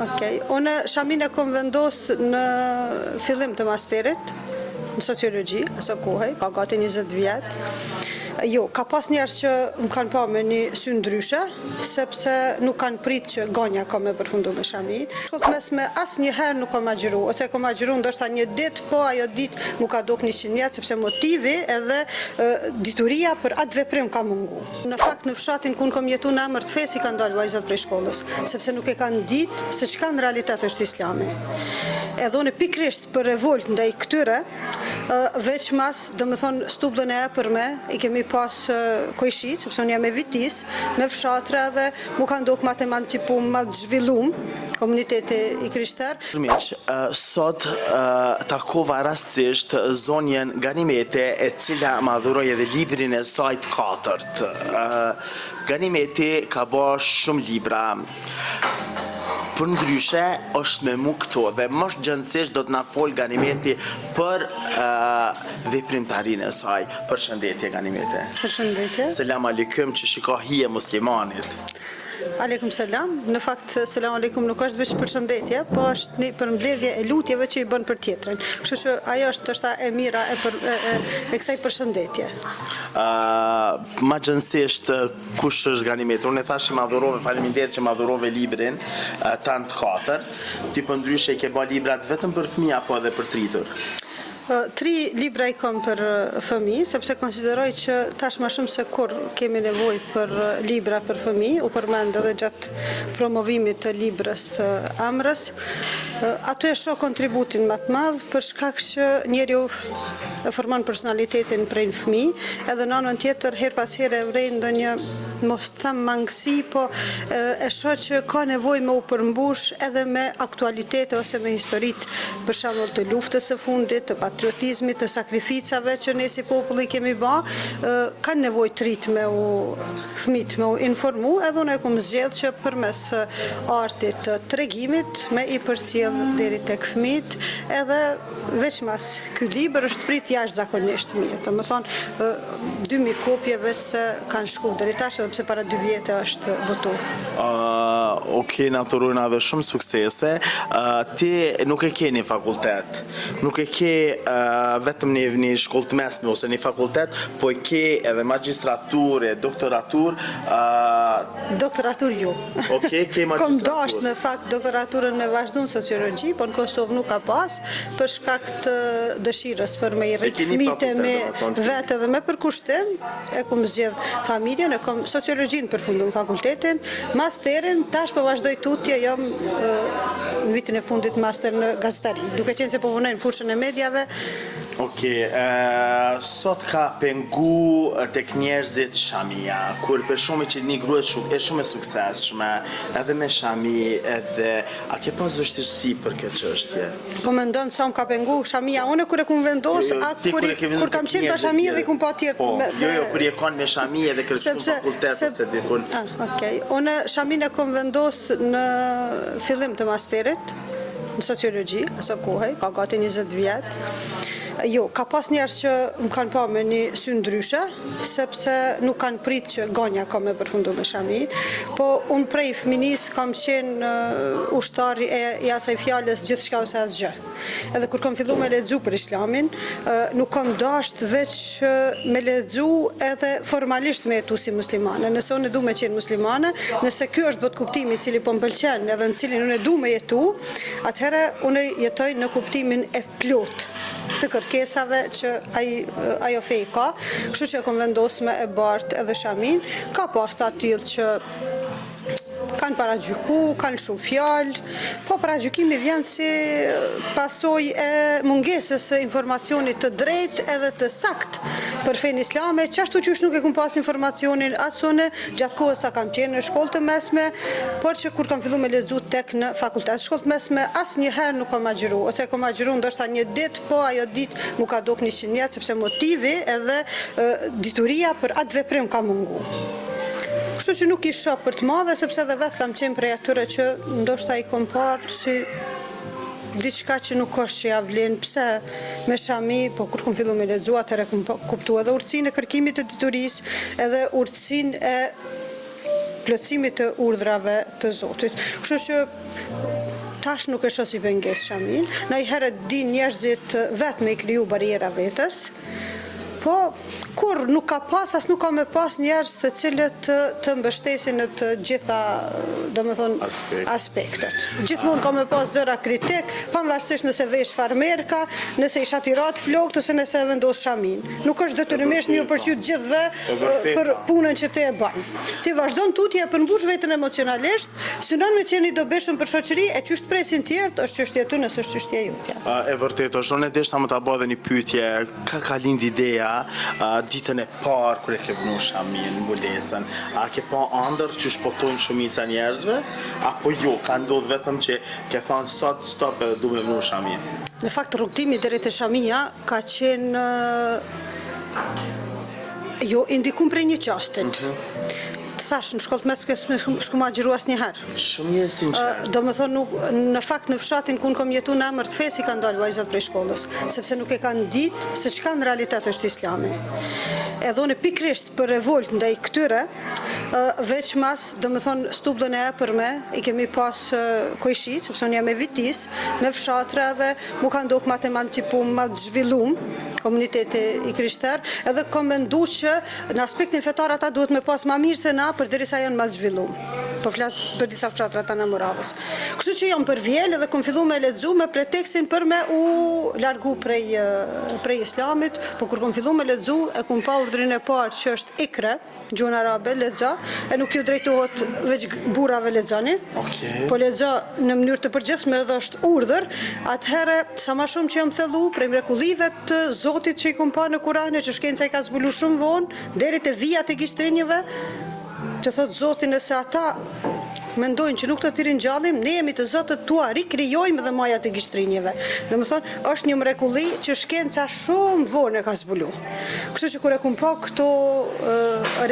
Unë Shamin e kom vendosë në fillim të masterit, në sociologji, aso kohej, ka gati 20 vjetë. Jo, ka pas njerës që më kanë pa me një sy ndryshe, sepse nuk kanë prit që ganja ka me përfundu me Shami. Shkollët mesme asë njëherë nuk kam agjeru, ose kam agjeru ndoshta një dit, po ajo dit mu ka dok 100 vjetë, sepse motivi edhe dituria për atë veprim ka mungu. Në fakt në fshatin ku në kom jetu në emër të fesi kanë dalë vajzat prej shkollës, sepse nuk e kanë ditë se çka në realitet është islami. Edhe unë pikrisht për revolt ndaj këtyre, veç mas, do më thonë, stupdën e epërme, i kemi pas kojshit, sepse unë jam e vitis, me fshatra dhe mu kanë dok ma të emancipum, ma të zhvillum, komuniteti i krishter. Sot takova rastisht zonjen Ganimete, e cila ma dhuroj edhe librin e saj të 4. Ganimeti ka bo shumë libra. Për ndryshe është me mu këto dhe më gjëndësisht do të na fol Ganimeti për veprimtarinë e saj. Përshëndetje Ganimete. Përshëndetje. Selam aleikum që shiko hije muslimanit. Aleikum selam. Në fakt, selam aleikum nuk është veç përshëndetje, po është një përmbledhje e lutjeve që i bën për tjetrin. Kështu që ajo është ndoshta e mira e kësaj përshëndetje. Ma gjënsisht, kush është Ganimeti? Unë e thash që ma dhurove, faleminderit që ma dhurove librin tanë të 4. Ti për ndryshe i ke ba librat vetëm për fëmija, po edhe për tritur? 3 libra i kom për fëmi, sepse konsideroj që tash ma shumë se kur kemi nevoj për libra për fëmi, u përmend edhe gjatë promovimit të librës Amrës. Ato e shoh kontributin më të madh për shkak që njeriu e formon personalitetin prej në fëmi, edhe në anën tjetër her pas here vrej ndonjë mos them mangësi, po e shoh që ka nevojë me u përmbush edhe me aktualitete ose me historitë, për shembull të luftës së fundit, të patriotizmit, të sakrificave që ne si populli kemi bë, kanë nevojë të rrit me fëmijët me u informu, edhe unë e kam zgjedhur që përmes artit të tregimit me i përcjell deri tek fëmijët, edhe veç mas ky libër është prit jashtëzakonisht mirë. Domethënë 2000 kopje veç se kanë shkuar deri tash, edhe pse para 2 vjetë është votu. Okej, na të urojna dhe shumë suksese. Ti nuk e ke një fakultet, nuk e ke vetëm një shkollë të mesme ose një fakultet, po e ke edhe magistraturë, doktoraturë. Doktoraturë jo. Okej, ke magistraturë. Kom dasht në fakt doktoraturën me vazhdu në sociologji, po në Kosovë nuk ka pas, për shkak të dëshirës për me i rritë fëmijët me vetë dhe me përkushtim, e kom zgjedh familjen, e kom sociologjin përfundu në fakultetin, masterin, tash po vazhdoj tutje, jam në vitin e fundit master në gazetari, duke qenë se po punoj në fushën e mediave. Okej, sot ka pengu tek njerëzit Shamia, kur për shumë që një grua e shumë e suksesshme, edhe me Shami, edhe a ke pas vështirësi për këtë çështje? Po mendon sa më ka pengu Shamia, unë kur e kum vendos, atë kur kam qenë pa Shami dhe kum pa tjerë. Jo, kur je kon me Shami edhe kërcën fakultet ose dikun. Okej, unë Shamin e kom vendos në fillim të masterit, në sociologji, aso kohej, ka gati 20 vjetë. Jo, ka pas njerës që më kanë pa me një sy ndryshe, sepse nuk kanë prit që ganja ka me përfundu me Shami, po unë prej fëminis kam qenë ushtari e asaj fjales gjithë shka ose asgjë. Edhe kur kam fillu me lexu për islamin, nuk kam dasht veç me lexu edhe formalisht me jetu si muslimane. Nëse unë e du me qenë muslimane, nëse kjo është botë kuptimi cili po më pëlqen edhe në cilin unë e du me jetu, atëherë unë jetoj në kuptimin e plot të kërkesave që ajo fej ka, kështu që e kom vendos me e bart edhe Shamin, ka pas të atyllë që kanë paragjyku, kanë shumë fjalë, po paragjykimi vjen si pasoj e mungesës së informacionit të drejtë edhe të sakt për fenë islame, qashtu qysh nuk e kum pas informacionin asone gjatë kohës sa kam qenë në shkollë të mesme, por që kur kam fillu me lexu tek në fakultet. Shkollë të mesme asnjëherë nuk kam agjeru, ose kam agjeru ndoshta një ditë, po ajo ditë mu ka dok 100 vjetë, sepse motivi edhe dituria për atë veprim ka mungu. Kështu që nuk i shoh për të madhe, sepse edhe vetë kam qenë prej atyre që ndoshta i kom parë si diçka që nuk është që ja vlen, pse me Shami, po kur kom fillu me lexu, atëherë kom kuptuar edhe urtësinë e kërkimit të diturisë, edhe urtësinë e plotësimit të urdhrave të Zotit. Kështu që tash nuk e shoh si pengesë shamin, ndonjëherë din njerëzit vetë me i kriju barriera vetes, po kur nuk ka pas, as nuk ka me pas njerëz të cilët të mbështesin në të gjitha, domethënë, aspektet. Gjithmonë ka me pas zëra kritik, pavarësisht nëse vesh farmerka, nëse isha tirat flokt ose nëse vendos shamin. Nuk është detyrimisht një përqyt gjithve për punën që ti e bën. Ti vazhdon tutje e përmbush veten emocionalisht, synon me qenë i dobishëm për shoqëri, e çysh presin tjerë, është çështja e ty, nëse është çështja jote. E vërtet është, unë desha më ta bëj edhe një pyetje, ka lind ideja ditën e parë kur e ke vënë shamin mbulesën, a ke pa ëndër që shpotojnë shumica njerëzve, apo jo, ka ndodhur vetëm që ke thënë sot stop e du me vënë shamin? Në fakt rrugtimi deri te shamia ka qenë jo indikum prej një qastit. Thash, në shkollë mes s'ku ma gjëru asnjëherë. Shumë një sinqert. Do me thonë, në fakt në fshatin ku kam jetu në emër të fesë i kanë dalë vajzat prej shkollës, sepse nuk e kanë ditë se çka në realitet është islami. Edhe unë pikrisht për revolt ndaj këtyre, veç mas, do me thonë, stupdën e epërme, i kemi pas kojshit, sepse unë jam e vitis, me fshatra dhe mu kanë dok ma të emancipum, ma të zhvillum, komuniteti i krishter, edhe kom mendu që në aspektin fetar ata duhet me pas ma mirë se na për derisa janë ma të zhvillum. Po flas për disa fshatra ta në Moravës. Kështu që jam për vjel edhe kom fillu me lexu me pretekstin për me u largu prej islamit, po kur kom fillu me lexu e kom pa urdhrin e parë që është ikre, gjuhën arabe, lexo, e nuk ju drejtohet veç burrave lexoni. Po lexo në mënyrë të përgjithshme edhe është urdhër, atëherë sa më shumë që jam thellu prej mrekullive të Zotit që i kom pa në Kur'an, që shkenca i ka zbulu shumë vonë, deri te vijat e gishtrinjeve, të thotë Zoti nëse ata mendojnë që nuk të të rinjallim, ne jemi të Zotët tua, rikrijojmë dhe majat e gishtrinjeve. Dhe më thonë, është një mrekulli që shkenca shumë vonë e ka zbulu. Kështu që kur e kum pa këto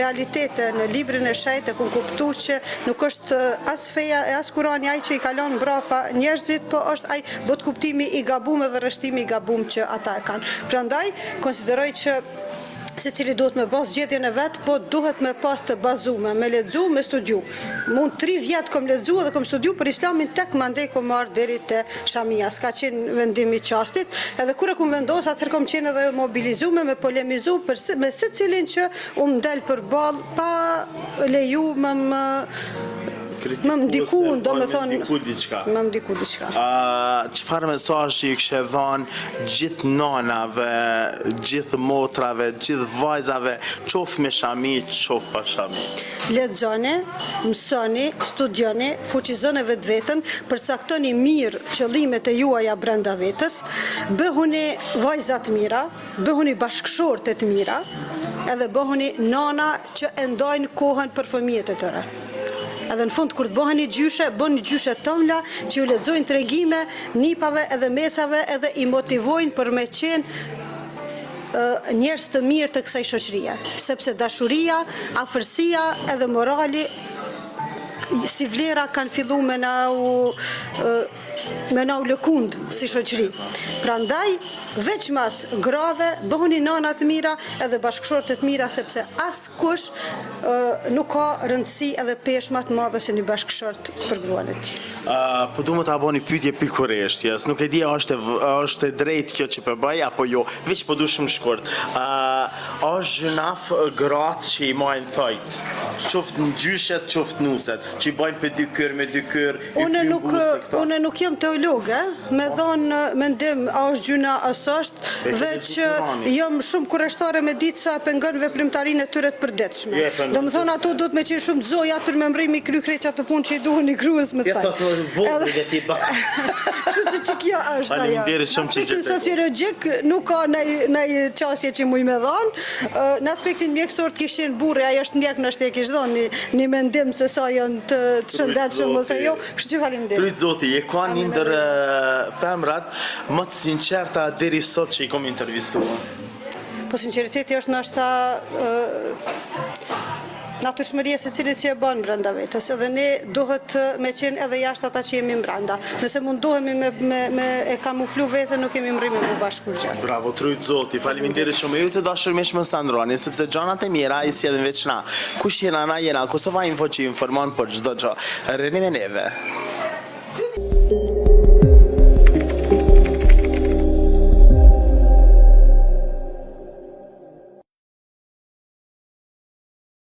realitete në librin e shejt, e kum kuptu që nuk është as feja e as Kurani ai që i kalon mbrapa njerëzit, po është ai bot kuptimi i gabum dhe rreshtimi i gabum që ata e kanë. Prandaj, konsideroj që se cili duhet me pas gjetjen e vetë, po duhet me pas të bazume, me lexu, me studiu. Mund 3 vjetë kom lexu dhe kom studiu për islamin tek mandej kom marrë deri te shamia. S'ka qenë vendimi i qastit, edhe kur e kom vendos, atëherë kom qenë edhe mobilizume, me polemizu me secilin që del përballë pa leju më ndiku, do me thonë, më ndiku diçka. Çfarë mesazhi i kishe dhënë gjithë nanave, gjithë motrave, gjithë vajzave, qof me shami, qof pa shami? Lexoni, mësoni, studioni, fuqizoni vetveten, përcaktoni mirë qëllimet e juaja brenda vetes, bëhuni vajza të mira, bëhuni bashkëshorte të mira, edhe bëhuni nana që e ndajnë kohën për fëmijët e tyre. Edhe në fund, kur të bëheni gjyshe, bëni gjyshe tomla që ju lexojnë tregime, nipave edhe mesave edhe i motivojnë për me qenë njerëz të mirë të kësaj shoqërie. Sepse dashuria, afërsia edhe morali si vlera kanë fillu me na u lëkund si shoqëri. Prandaj, veç mas grave, bëhuni nana të mira edhe bashkëshorte të mira, sepse askush nuk ka rëndësi edhe peshma të madhe se një bashkëshort për gruan e tij. Po du më ta bëni pyetje pikureshtjes, nuk e di është e drejt kjo që përbëj, apo jo, veç po du shumë shkurt. Është gjunaf gratë që i majnë thajt, qoftë në gjyshet, qoftë nuset, që i bajnë për 2 kër me 2 kër, Unë nuk jam teologe, me dhonë mendim a është gjuna as është, veç jam shumë kureshtare me ditë sa pengon veprimtarinë e tyre të përditshme. Do më thonë ato duhet me qenë shumë të zojat për me mbrimi kry kreqa të punë që i duhen i gruës me thaj. Kështu që kjo është ajo. Në aspektin sociologjik nuk ka ndaj qasje që muj me dhonë. Në aspektin mjekësor të kishin burri, ajo është mjek në shte kish dhonë një mendim se sa janë të shëndetshëm ose jo. Kështu që faleminderit. Tryt Zoti, je ka një ndër femrat më të sinqerta deri sot që i kom intervistuar. Po sinceriteti është nashta natyrshmëria se cilit që e bën brenda vetes, edhe ne duhet me qenë edhe jashtë ata që jemi brenda. Nëse mundohemi me e kamuflu veten, nuk kemi mrimi më bashkë gjë. Bravo, Tryt Zoti, faleminderit shumë. Ju të dashur miq mos ta ndroni, sepse gjanat e mira i sjellin veç na. Kush jena na jena, Kosova Info që informon për çdo gjë. Rrini me neve.